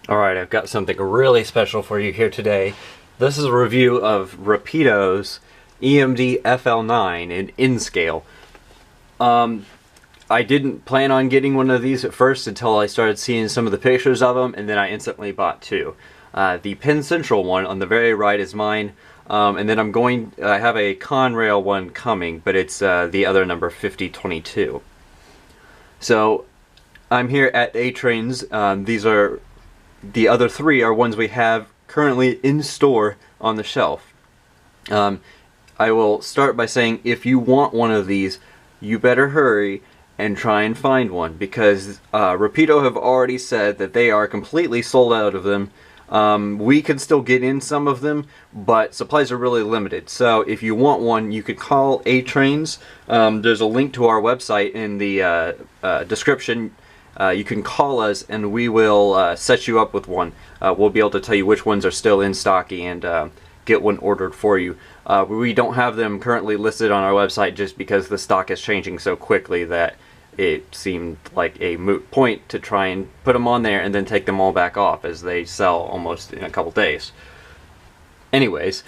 Alright, I've got something really special for you here today. This is a review of Rapido's EMD FL9 in N-Scale. I didn't plan on getting one of these at first until I started seeing some of the pictures of them, and then I instantly bought two. The Penn Central one on the very right is mine, and then I have a Conrail one coming, but it's the other number, 5022. So, I'm here at A-Trains. The other three are ones we have currently in store on the shelf. I will start by saying if you want one of these, you better hurry and try and find one, because Rapido have already said that they are completely sold out of them. We can still get in some of them, but supplies are really limited. So if you want one, you could call A-Trains. There's a link to our website in the description. You can call us and we will set you up with one. We'll be able to tell you which ones are still in stock and get one ordered for you. We don't have them currently listed on our website just because the stock is changing so quickly that it seemed like a moot point to try and put them on there and then take them all back off, as they sell almost in a couple days. Anyways,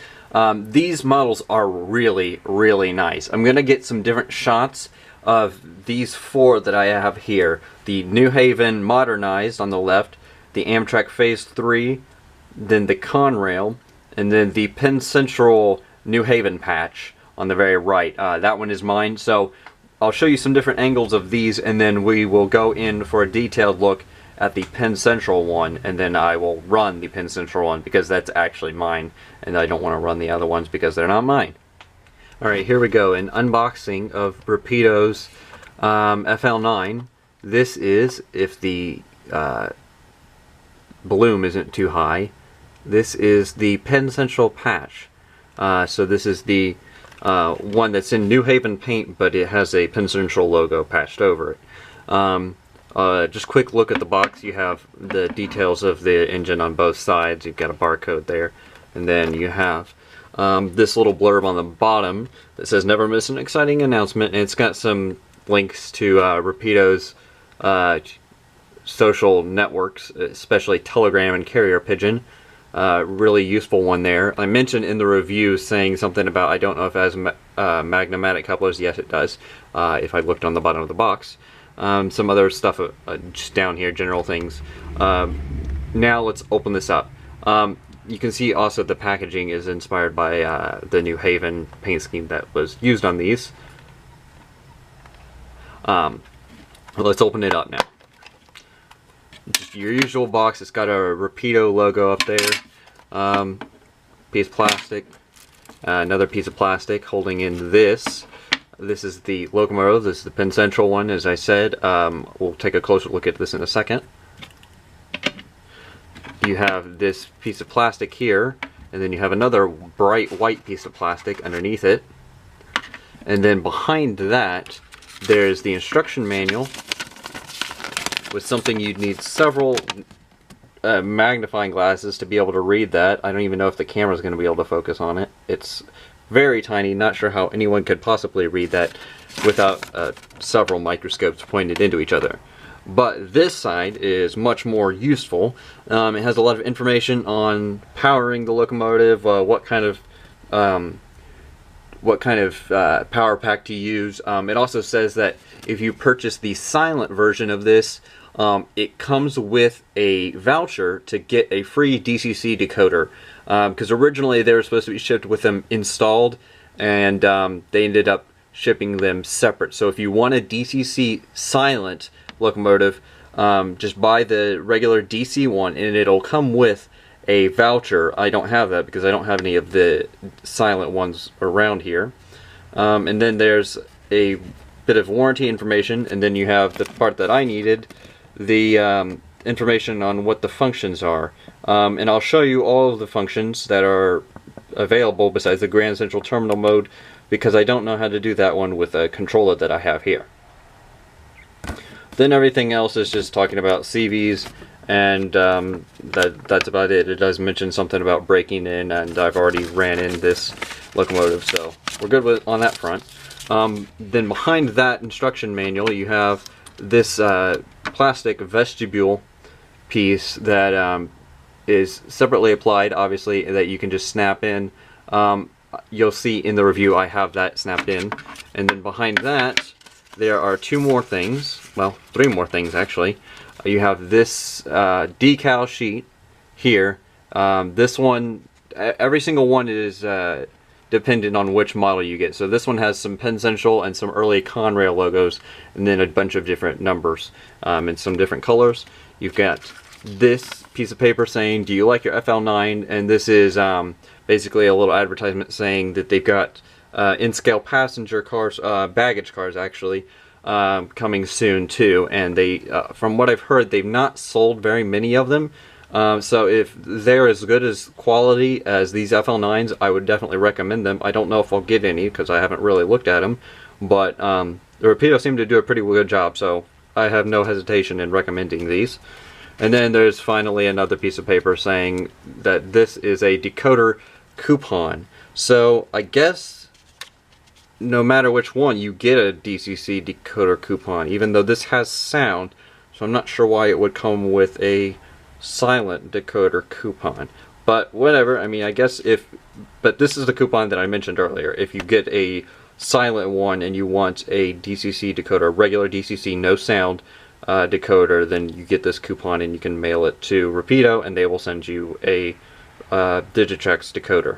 these models are really, really nice. I'm going to get some different shots of these four that I have here. The New Haven Modernized on the left, the Amtrak Phase 3, then the Conrail, and then the Penn Central New Haven patch on the very right. That one is mine, so I'll show you some different angles of these, and then we will go in for a detailed look at the Penn Central one, and then I will run the Penn Central one because that's actually mine, and I don't want to run the other ones because they're not mine. Alright, here we go, an unboxing of Rapido's FL9. This is, if the bloom isn't too high, this is the Penn Central patch. So this is the one that's in New Haven paint, but it has a Penn Central logo patched over it. Just quick look at the box. You have the details of the engine on both sides. You've got a barcode there, and then you have this little blurb on the bottom that says "Never miss an exciting announcement," and it's got some links to Rapido's social networks, especially Telegram and Carrier Pigeon. Really useful one there. I mentioned in the review saying something about, I don't know if it has magnetic couplers. Yes, it does, if I looked on the bottom of the box. Some other stuff just down here, general things. Now let's open this up. You can see also the packaging is inspired by the New Haven paint scheme that was used on these. Let's open it up now. Just your usual box. It's got a Rapido logo up there. Piece of plastic. Another piece of plastic holding in this. This is the locomotive. This is the Penn Central one, as I said. We'll take a closer look at this in a second. You have this piece of plastic here, and then you have another bright white piece of plastic underneath it. And then behind that, there's the instruction manual with something you'd need several magnifying glasses to be able to read that. I don't even know if the camera's going to be able to focus on it. It's very tiny. Not sure how anyone could possibly read that without several microscopes pointed into each other. But this side is much more useful. It has a lot of information on powering the locomotive, what kind of power pack to use. It also says that if you purchase the silent version of this, it comes with a voucher to get a free DCC decoder, because originally they were supposed to be shipped with them installed, and they ended up shipping them separate. So if you want a DCC silent locomotive, just buy the regular DC one and it'll come with a voucher. I don't have that because I don't have any of the silent ones around here. And then there's a bit of warranty information, and then you have the part that I needed, the information on what the functions are. And I'll show you all of the functions that are available besides the Grand Central Terminal mode, because I don't know how to do that one with a controller that I have here. Then everything else is just talking about CVs, and that's about it. It does mention something about breaking in, and I've already ran in this locomotive, so we're good on that front. Then behind that instruction manual you have this plastic vestibule piece that is separately applied, obviously, that you can just snap in. You'll see in the review I have that snapped in. And then behind that, there are two more things. Well, three more things, actually. You have this decal sheet here. This one, every single one is dependent on which model you get. So this one has some Penn Central and some early Conrail logos, and then a bunch of different numbers and some different colors. You've got this piece of paper saying, "Do you like your FL9?" And this is basically a little advertisement saying that they've got in-scale passenger cars, baggage cars actually, coming soon too. And they, from what I've heard, they've not sold very many of them. So if they're as good as quality as these FL9s, I would definitely recommend them. I don't know if I'll get any because I haven't really looked at them, but the Rapido seemed to do a pretty good job, so I have no hesitation in recommending these. And then there's finally another piece of paper saying that this is a decoder coupon. So I guess no matter which one, you get a DCC decoder coupon, even though this has sound, so I'm not sure why it would come with a silent decoder coupon, but whatever. I mean, I guess but this is the coupon that I mentioned earlier. If you get a silent one and you want a DCC decoder, regular DCC no sound decoder, then you get this coupon and you can mail it to Rapido and they will send you a Digitrex decoder.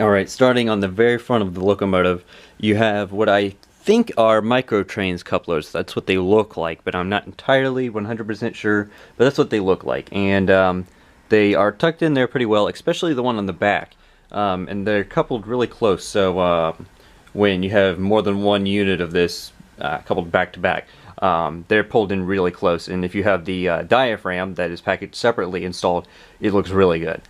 Alright, starting on the very front of the locomotive, you have what I think are microtrains couplers. That's what they look like, but I'm not entirely 100% sure, but that's what they look like. And they are tucked in there pretty well, especially the one on the back. And they're coupled really close, so when you have more than one unit of this coupled back to back, they're pulled in really close. And if you have the diaphragm that is packaged separately installed, it looks really good.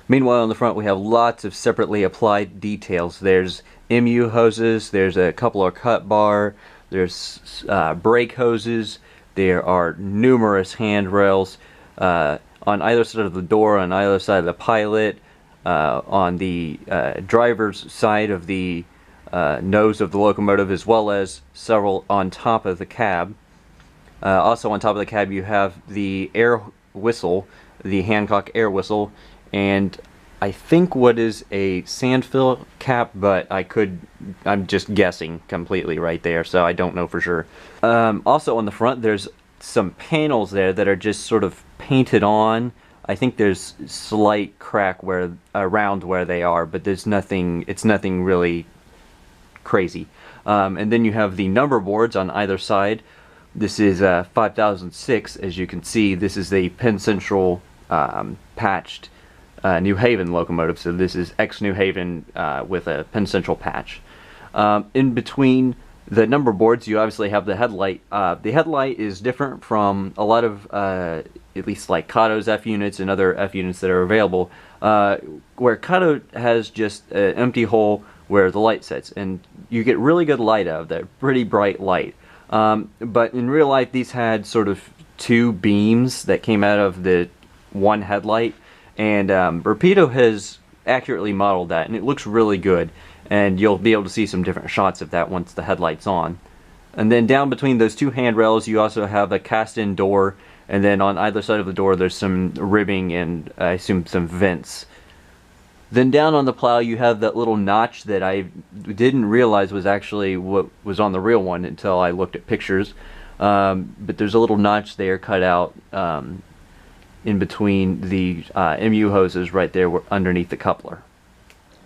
Meanwhile, on the front we have lots of separately applied details. There's MU hoses, there's a couple of cut bar, there's brake hoses, there are numerous handrails on either side of the door, on either side of the pilot, on the driver's side of the nose of the locomotive, as well as several on top of the cab. Also on top of the cab you have the air whistle, the Hancock air whistle, and I think what is a sand fill cap, but I'm just guessing completely right there, so I don't know for sure. Also on the front there's some panels there that are just sort of painted on. I think there's slight crack around where they are, but there's nothing, it's nothing really crazy. And then you have the number boards on either side. This is 5006, as you can see. This is a Penn Central patched New Haven locomotive, so this is ex-New Haven with a Penn Central patch. In between the number boards you obviously have the headlight. The headlight is different from a lot of at least like Kato's F units and other F units that are available, where Kato has just an empty hole where the light sits, and you get really good light out of that, pretty bright light. But in real life these had sort of two beams that came out of the one headlight, and Rapido has accurately modeled that, and it looks really good, and you'll be able to see some different shots of that once the headlight's on. And then down between those two handrails you also have a cast-in door, and then on either side of the door there's some ribbing and I assume some vents. Then down on the plow you have that little notch that I didn't realize was actually what was on the real one until I looked at pictures. But there's a little notch there cut out in between the MU hoses right there underneath the coupler.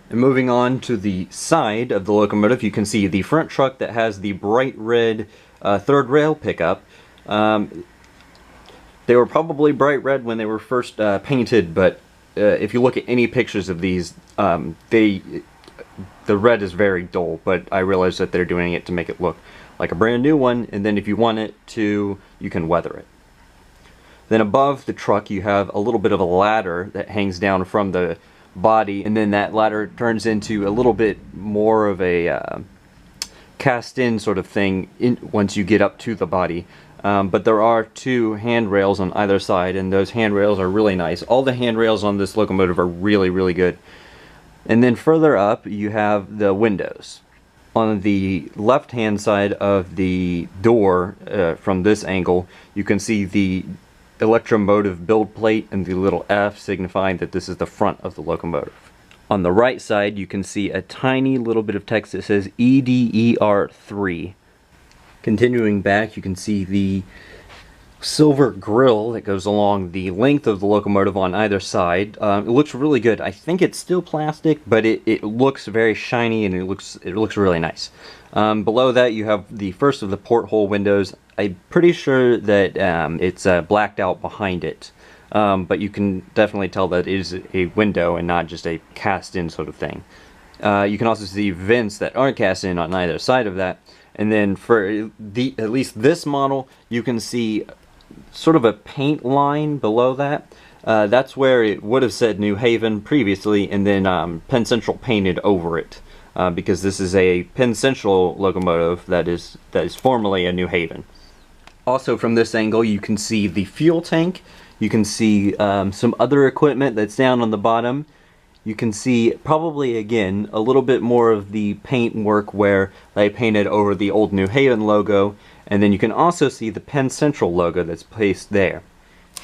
And moving on to the side of the locomotive, you can see the front truck that has the bright red third rail pickup. They were probably bright red when they were first painted, but if you look at any pictures of these, the red is very dull, but I realize that they're doing it to make it look like a brand new one, and then if you want it to, you can weather it. Then above the truck you have a little bit of a ladder that hangs down from the body, and then that ladder turns into a little bit more of a cast-in sort of thing once you get up to the body. But there are two handrails on either side, and those handrails are really nice. All the handrails on this locomotive are really, really good. And then further up you have the windows. On the left-hand side of the door, from this angle, you can see the electromotive build plate and the little F signifying that this is the front of the locomotive. On the right side you can see a tiny little bit of text that says EDER3. Continuing back, you can see the silver grill that goes along the length of the locomotive on either side. It looks really good. I think it's still plastic, but it looks very shiny and it looks really nice. Below that you have the first of the porthole windows. I'm pretty sure that it's blacked out behind it, but you can definitely tell that it is a window and not just a cast-in sort of thing. You can also see vents that aren't cast in on either side of that. And then for at least this model, you can see sort of a paint line below that. That's where it would have said New Haven previously, and then Penn Central painted over it, because this is a Penn Central locomotive that is formerly a New Haven. Also from this angle you can see the fuel tank, you can see some other equipment that's down on the bottom. You can see probably again a little bit more of the paint work where they painted over the old New Haven logo, and then you can also see the Penn Central logo that's placed there.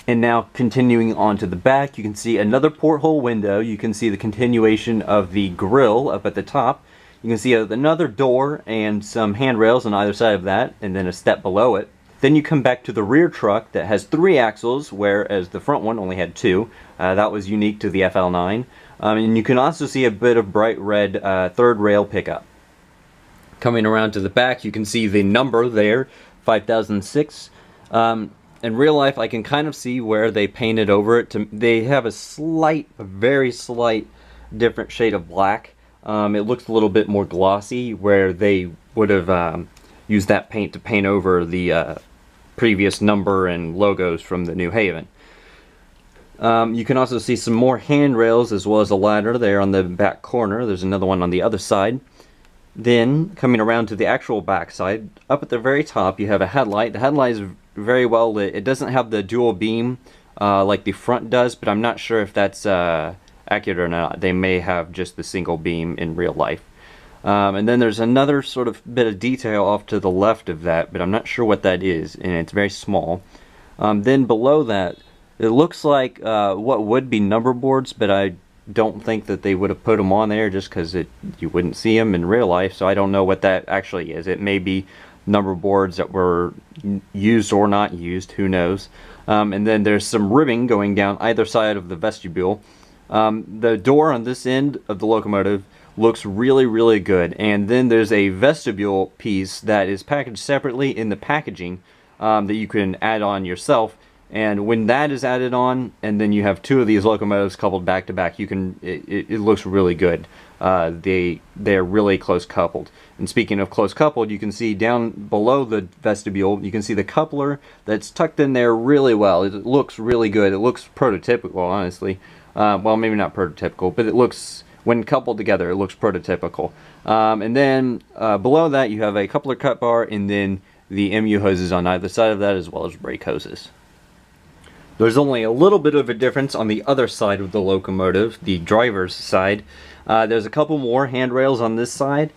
And now continuing on to the back, you can see another porthole window. You can see the continuation of the grill up at the top. You can see another door and some handrails on either side of that, and then a step below it. Then you come back to the rear truck that has 3 axles, whereas the front one only had 2. That was unique to the FL9. And you can also see a bit of bright red third rail pickup. Coming around to the back, you can see the number there, 5006. In real life, I can kind of see where they painted over it. They have a very slight different shade of black. It looks a little bit more glossy, where they would have used that paint to paint over the previous number and logos from the New Haven. You can also see some more handrails as well as a ladder there on the back corner. There's another one on the other side. Then, coming around to the actual back side, up at the very top you have a headlight. The headlight is very well lit. It doesn't have the dual beam like the front does, but I'm not sure if that's accurate or not. They may have just the single beam in real life. And then there's another sort of bit of detail off to the left of that, but I'm not sure what that is, and it's very small. Then below that, it looks like what would be number boards, but I don't think that they would have put them on there just because you wouldn't see them in real life, so I don't know what that actually is. It may be number boards that were used or not used, who knows. And then there's some ribbing going down either side of the vestibule. The door on this end of the locomotive looks really good, and then there's a vestibule piece that is packaged separately in the packaging that you can add on yourself. And when that is added on, and then you have 2 of these locomotives coupled back to back, it looks really good. They're really close coupled. And speaking of close coupled, you can see down below the vestibule, you can see the coupler that's tucked in there really well. It looks really good. It looks prototypical, honestly. Well, maybe not prototypical, but it looks, when coupled together, it looks prototypical. And then below that, you have a coupler cut bar, and then the MU hoses on either side of that, as well as brake hoses. There's only a little bit of a difference on the other side of the locomotive, the driver's side. There's a couple more handrails on this side,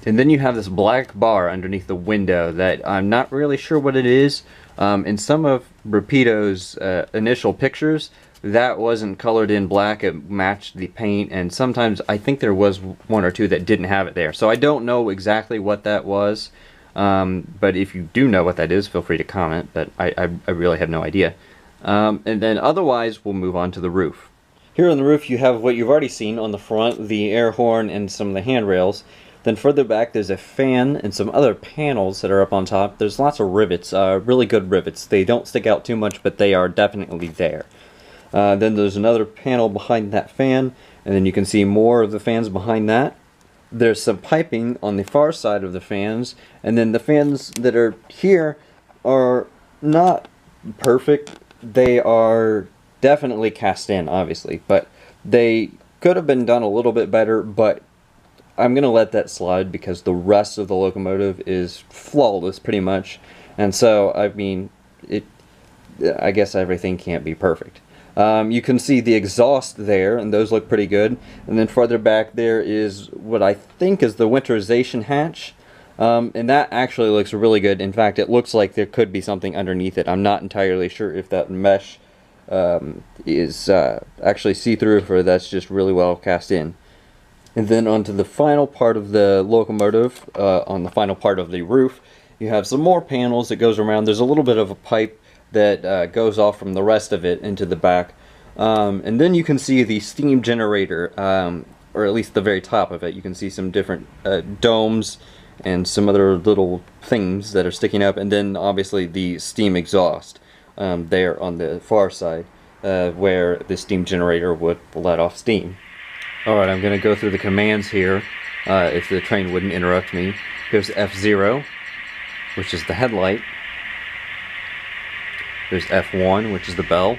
and then you have this black bar underneath the window that I'm not really sure what it is. In some of Rapido's initial pictures, that wasn't colored in black, it matched the paint, and sometimes I think there was 1 or 2 that didn't have it there. So I don't know exactly what that was, but if you do know what that is, feel free to comment, but I really have no idea. And then otherwise, we'll move on to the roof. Here on the roof you have what you've already seen on the front, the air horn and some of the handrails. Then further back there's a fan and some other panels that are up on top. There's lots of rivets, really good rivets. They don't stick out too much, but they are definitely there. Then there's another panel behind that fan, and then you can see more of the fans behind that. There's some piping on the far side of the fans, and then the fans that are here are not perfect. They are definitely cast in, obviously, but they could have been done a little bit better, but I'm going to let that slide because the rest of the locomotive is flawless pretty much, and so, I mean, I guess everything can't be perfect. You can see the exhaust there, and those look pretty good, and then farther back there is what I think is the winterization hatch. And that actually looks really good. In fact, it looks like there could be something underneath it. I'm not entirely sure if that mesh is actually see-through or that's just really well cast in. And then onto the final part of the locomotive, on the final part of the roof, you have some more panels that goes around. There's a little bit of a pipe that goes off from the rest of it into the back. And then you can see the steam generator, or at least the very top of it. You can see some different domes and some other little things that are sticking up, and then obviously the steam exhaust there on the far side, where the steam generator would let off steam. Alright, I'm going to go through the commands here, if the train wouldn't interrupt me. Here's F0, which is the headlight. There's F1, which is the bell.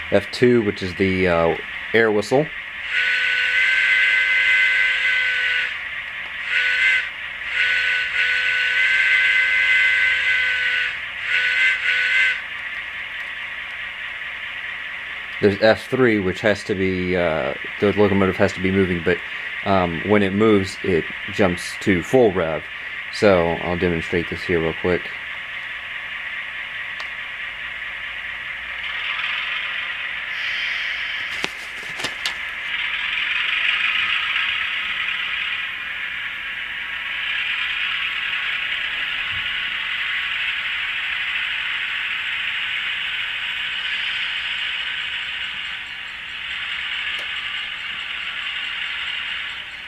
F2, which is the air whistle. There's F3, which has to be, the locomotive has to be moving, but when it moves, it jumps to full rev. So I'll demonstrate this here real quick.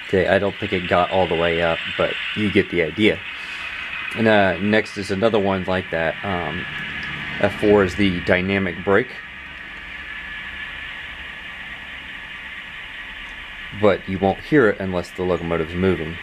Okay, I don't think it got all the way up, but you get the idea. And next is another one like that. F4 is the dynamic brake. But you won't hear it unless the locomotive's moving.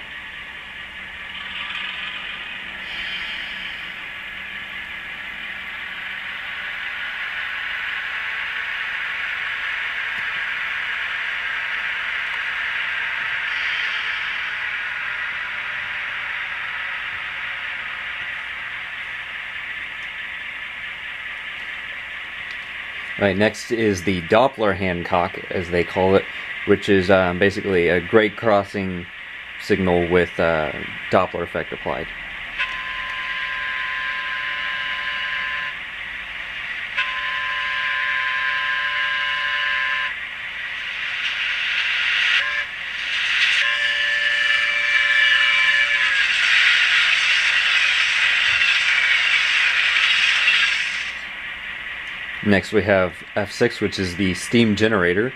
Right, next is the Doppler Hancock, as they call it, which is basically a grade crossing signal with Doppler effect applied. Next we have F6, which is the steam generator.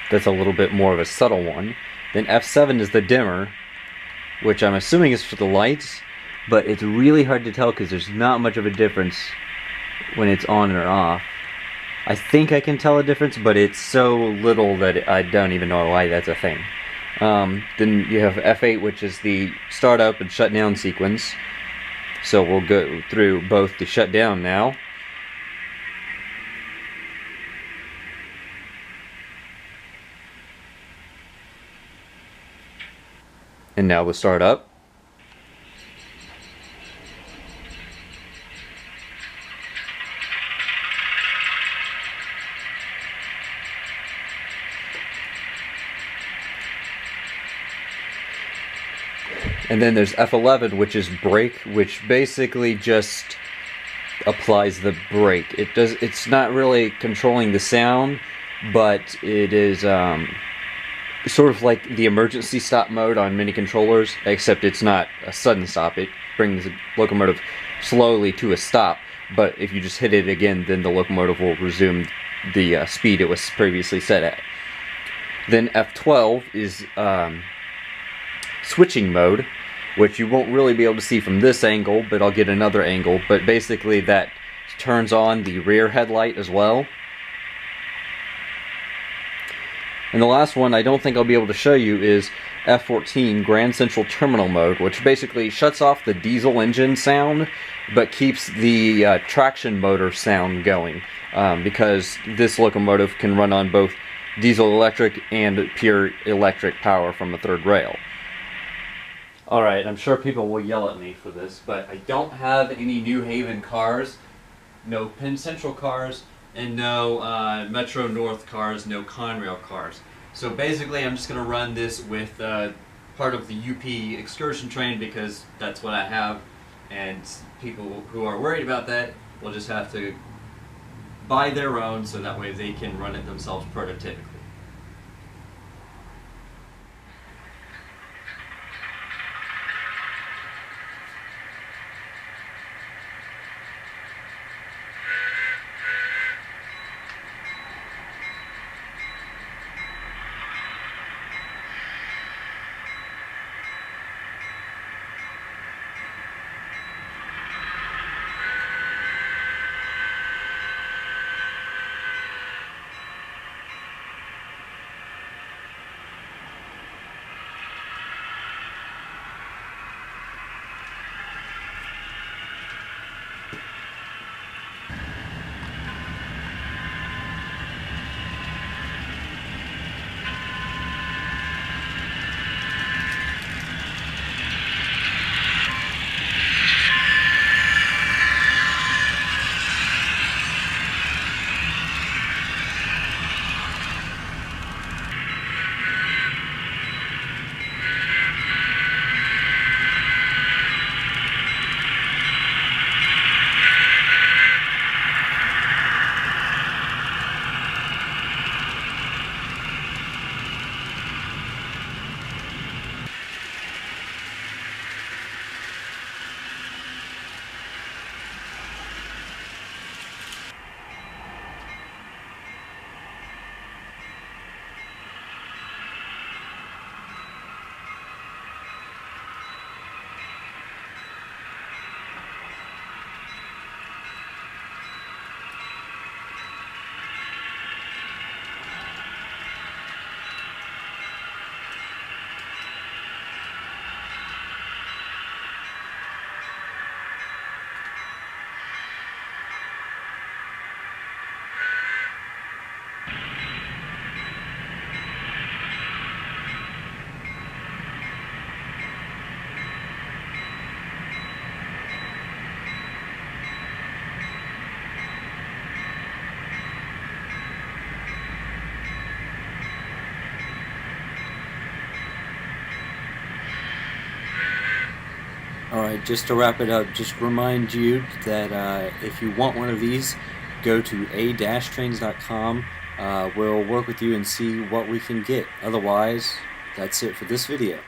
That's a little bit more of a subtle one. Then F7 is the dimmer, which I'm assuming is for the lights, but it's really hard to tell because there's not much of a difference when it's on or off. I think I can tell a difference, but it's so little that I don't even know why that's a thing. Then you have F8, which is the startup and shutdown sequence. So we'll go through both the shutdown now. And now the startup. And then there's F11, which is brake, which basically just applies the brake. It's not really controlling the sound, but it is sort of like the emergency stop mode on many controllers, except it's not a sudden stop. It brings the locomotive slowly to a stop, but if you just hit it again, then the locomotive will resume the speed it was previously set at. Then F12 is switching mode, which you won't really be able to see from this angle, but I'll get another angle. But basically that turns on the rear headlight as well. And the last one I don't think I'll be able to show you is F14, Grand Central Terminal mode, which basically shuts off the diesel engine sound but keeps the traction motor sound going, because this locomotive can run on both diesel electric and pure electric power from a third rail. Alright, I'm sure people will yell at me for this, but I don't have any New Haven cars, no Penn Central cars, and no Metro North cars, no Conrail cars. So basically I'm just going to run this with part of the UP excursion train because that's what I have, and people who are worried about that will just have to buy their own so that way they can run it themselves prototypically. Alright, just to wrap it up, just remind you that if you want one of these, go to a-trains.com. We'll work with you and see what we can get. Otherwise, that's it for this video.